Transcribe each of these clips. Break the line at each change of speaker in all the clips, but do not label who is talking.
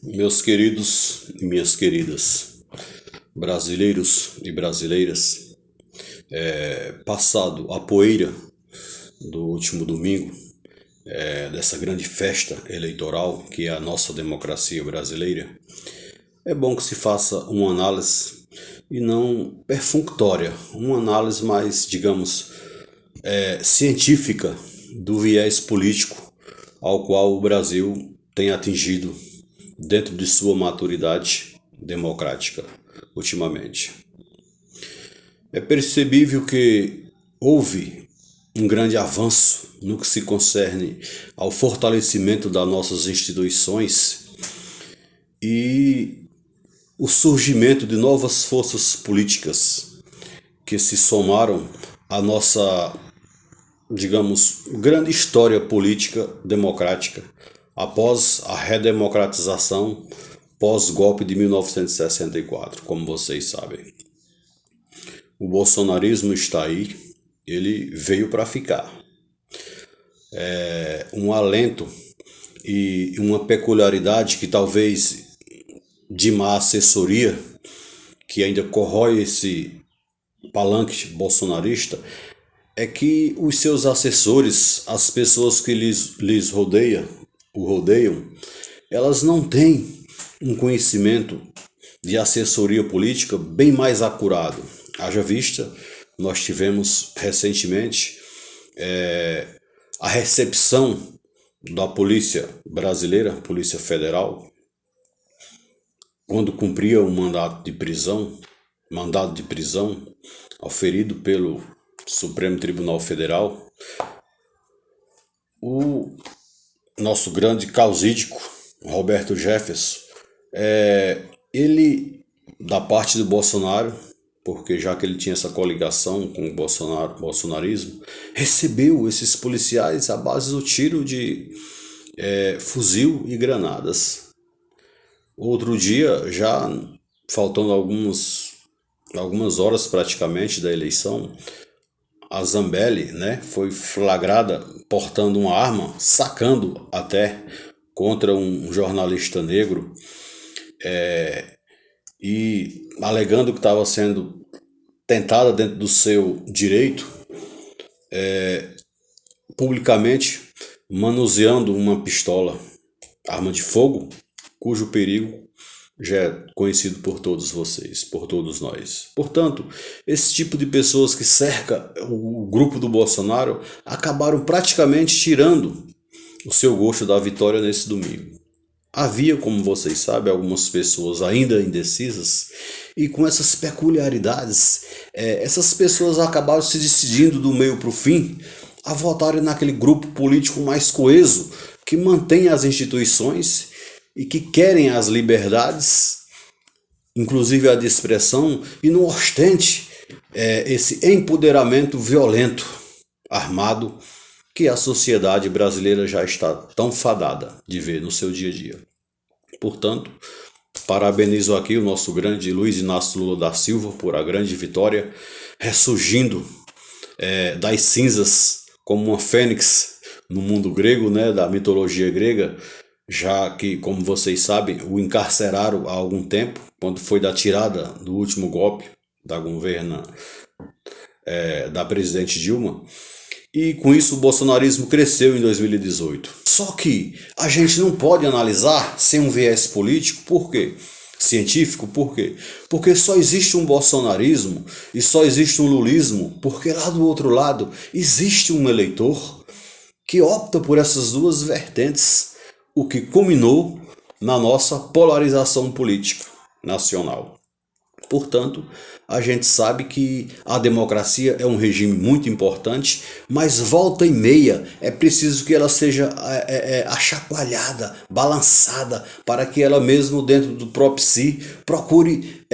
Meus queridos e minhas queridas, brasileiros e brasileiras, passado a poeira do último domingo, dessa grande festa eleitoral que é a nossa democracia brasileira, é bom que se faça uma análise e não perfunctória, uma análise mais, digamos, científica do viés político ao qual o Brasil tem atingido dentro de sua maturidade democrática ultimamente. É percebível que houve um grande avanço no que se concerne ao fortalecimento das nossas instituições e o surgimento de novas forças políticas que se somaram à nossa, digamos, grande história política democrática após a redemocratização pós-golpe de 1964, como vocês sabem. O bolsonarismo está aí, ele veio para ficar. Um alento e uma peculiaridade que talvez de má assessoria, que ainda corrói esse palanque bolsonarista, é que os seus assessores, as pessoas que lhes rodeiam, elas não têm um conhecimento de assessoria política bem mais acurado. Haja vista, nós tivemos recentemente a recepção da Polícia Brasileira, Polícia Federal, quando cumpria um mandado de prisão auferido pelo Supremo Tribunal Federal. O nosso grande causídico, Roberto Jefferson, ele, da parte do Bolsonaro, porque já que ele tinha essa coligação com o bolsonarismo, recebeu esses policiais à base do tiro de fuzil e granadas. Outro dia, já faltando algumas horas praticamente da eleição, a Zambelli, foi flagrada portando uma arma, sacando até contra um jornalista negro, e alegando que estava sendo tentada dentro do seu direito, publicamente manuseando uma pistola, arma de fogo, cujo perigo já é conhecido por todos vocês, por todos nós. Portanto, esse tipo de pessoas que cerca o grupo do Bolsonaro acabaram praticamente tirando o seu gosto da vitória nesse domingo. Havia, como vocês sabem, algumas pessoas ainda indecisas e com essas peculiaridades, essas pessoas acabaram se decidindo do meio para o fim a votarem naquele grupo político mais coeso que mantém as instituições e que querem as liberdades, inclusive a de expressão, e não ostente esse empoderamento violento, armado, que a sociedade brasileira já está tão fadada de ver no seu dia a dia. Portanto, parabenizo aqui o nosso grande Luiz Inácio Lula da Silva por a grande vitória, ressurgindo das cinzas como uma fênix no mundo grego, da mitologia grega, já que, como vocês sabem, o encarceraram há algum tempo, quando foi da tirada do último golpe da governa da presidente Dilma. E com isso o bolsonarismo cresceu em 2018. Só que a gente não pode analisar sem um viés político, por quê? Científico, por quê? Porque só existe um bolsonarismo e só existe um lulismo, porque lá do outro lado existe um eleitor que opta por essas duas vertentes, o que culminou na nossa polarização política nacional. Portanto, a gente sabe que a democracia é um regime muito importante, mas volta e meia é preciso que ela seja achacoalhada, balançada, para que ela mesmo dentro do próprio si procure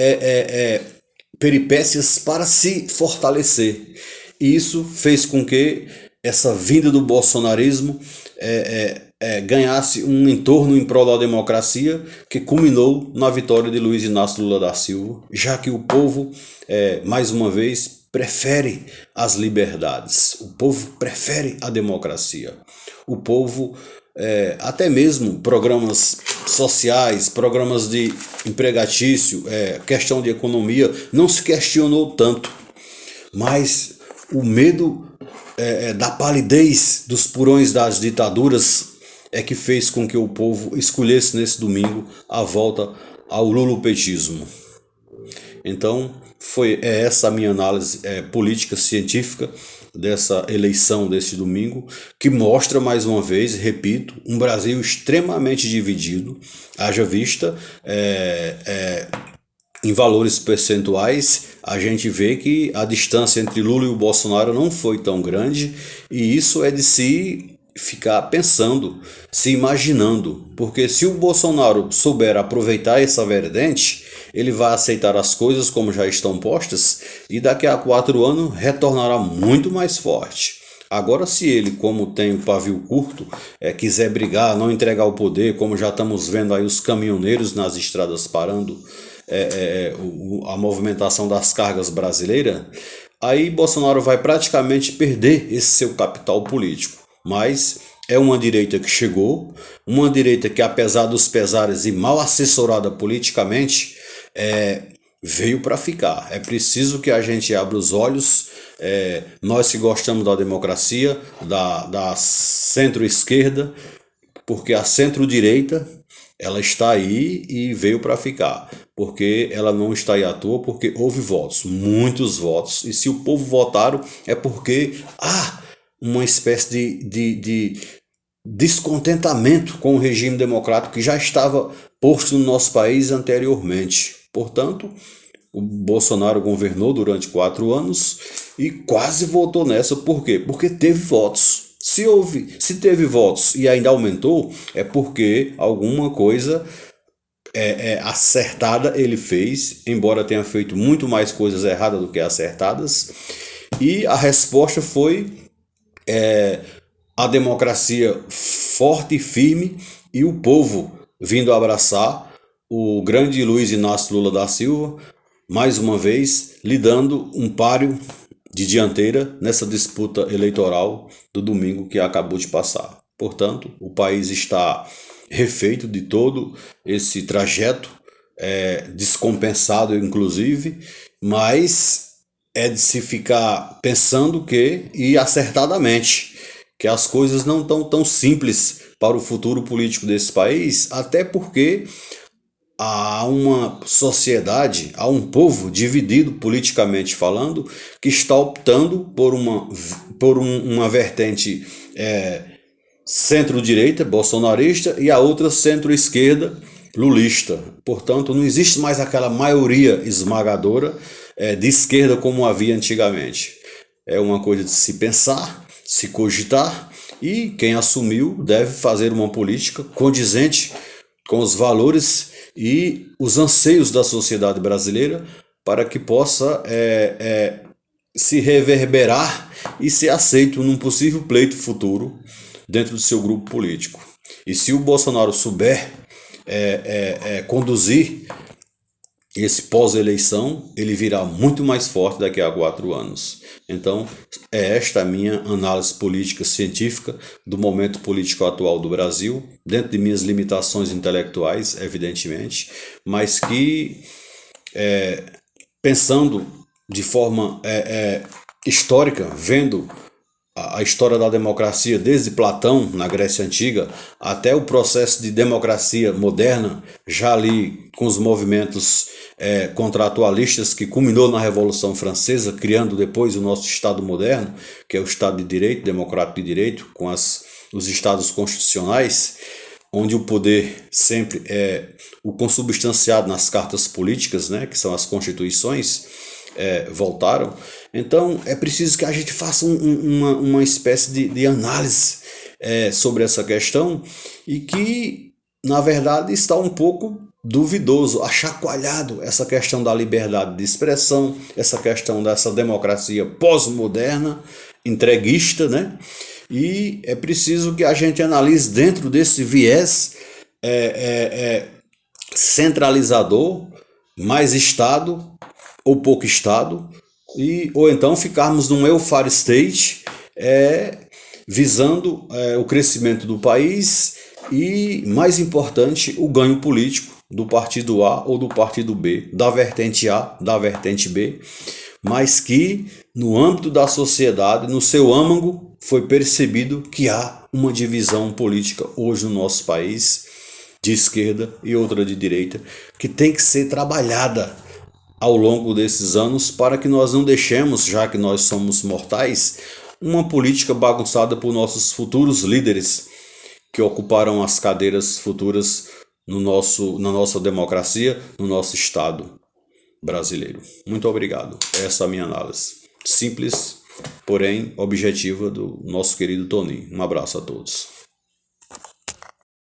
peripécias para se fortalecer. E isso fez com que essa vinda do bolsonarismo ganhasse um entorno em prol da democracia que culminou na vitória de Luiz Inácio Lula da Silva, já que o povo, mais uma vez, prefere as liberdades, o povo prefere a democracia, o povo até mesmo programas sociais, programas de empregatício, questão de economia, não se questionou tanto. Mas o medo da palidez dos purões das ditaduras é que fez com que o povo escolhesse nesse domingo a volta ao lulopetismo. Então, é essa a minha análise política, científica dessa eleição deste domingo, que mostra mais uma vez, repito, um Brasil extremamente dividido, haja vista em valores percentuais, a gente vê que a distância entre Lula e o Bolsonaro não foi tão grande, e isso é de se ficar pensando, se imaginando, porque se o Bolsonaro souber aproveitar essa vertente, ele vai aceitar as coisas como já estão postas e daqui a 4 anos retornará muito mais forte. Agora, se ele, como tem o pavio curto, quiser brigar, não entregar o poder, como já estamos vendo aí os caminhoneiros nas estradas parando a movimentação das cargas brasileiras, aí Bolsonaro vai praticamente perder esse seu capital político. Mas é uma direita que chegou, uma direita que, apesar dos pesares e mal assessorada politicamente, veio para ficar. É preciso que a gente abra os olhos, nós que gostamos da democracia, da centro-esquerda, porque a centro-direita ela está aí e veio para ficar, porque ela não está aí à toa, porque houve votos, muitos votos, e se o povo votaram é porque uma espécie de descontentamento com o regime democrático que já estava posto no nosso país anteriormente. Portanto, o Bolsonaro governou durante 4 anos e quase voltou nessa. Por quê? Porque teve votos. Se teve votos e ainda aumentou, é porque alguma coisa acertada ele fez, embora tenha feito muito mais coisas erradas do que acertadas. E a resposta foi a democracia forte e firme e o povo vindo abraçar o grande Luiz Inácio Lula da Silva, mais uma vez lhe dando um páreo de dianteira nessa disputa eleitoral do domingo que acabou de passar. Portanto, o país está refeito de todo esse trajeto, descompensado inclusive, mas é de se ficar pensando e acertadamente, que as coisas não estão tão simples para o futuro político desse país, até porque há uma sociedade, há um povo dividido politicamente falando, que está optando por uma vertente centro-direita, bolsonarista, e a outra centro-esquerda, lulista. Portanto, não existe mais aquela maioria esmagadora de esquerda como havia antigamente. É uma coisa de se pensar, se cogitar, e quem assumiu deve fazer uma política condizente com os valores e os anseios da sociedade brasileira para que possa se reverberar e ser aceito num possível pleito futuro dentro do seu grupo político. E se o Bolsonaro souber conduzir esse pós-eleição, ele virá muito mais forte daqui a 4 anos. Então, esta a minha análise política científica do momento político atual do Brasil, dentro de minhas limitações intelectuais, evidentemente, mas que, pensando de forma histórica, vendo a história da democracia desde Platão, na Grécia Antiga, até o processo de democracia moderna, já ali com os movimentos contratualistas que culminou na Revolução Francesa, criando depois o nosso Estado moderno, que é o Estado de Direito, democrático de direito, com os Estados constitucionais, onde o poder sempre é o consubstanciado nas cartas políticas, né, que são as constituições, voltaram. Então é preciso que a gente faça uma espécie de análise sobre essa questão e que, na verdade, está um pouco duvidoso, achacoalhado essa questão da liberdade de expressão, essa questão dessa democracia pós-moderna, entreguista, né? E é preciso que a gente analise dentro desse viés centralizador, mais Estado ou pouco Estado, ou então ficarmos num welfare state visando o crescimento do país e, mais importante, o ganho político do partido A ou do partido B, da vertente A, da vertente B, mas que no âmbito da sociedade, no seu âmago, foi percebido que há uma divisão política hoje no nosso país, de esquerda e outra de direita, que tem que ser trabalhada ao longo desses anos para que nós não deixemos, já que nós somos mortais, uma política bagunçada por nossos futuros líderes que ocuparão as cadeiras futuras na nossa democracia, no nosso Estado brasileiro. Muito obrigado. Essa é a minha análise. Simples, porém objetiva do nosso querido Toninho. Um abraço a todos.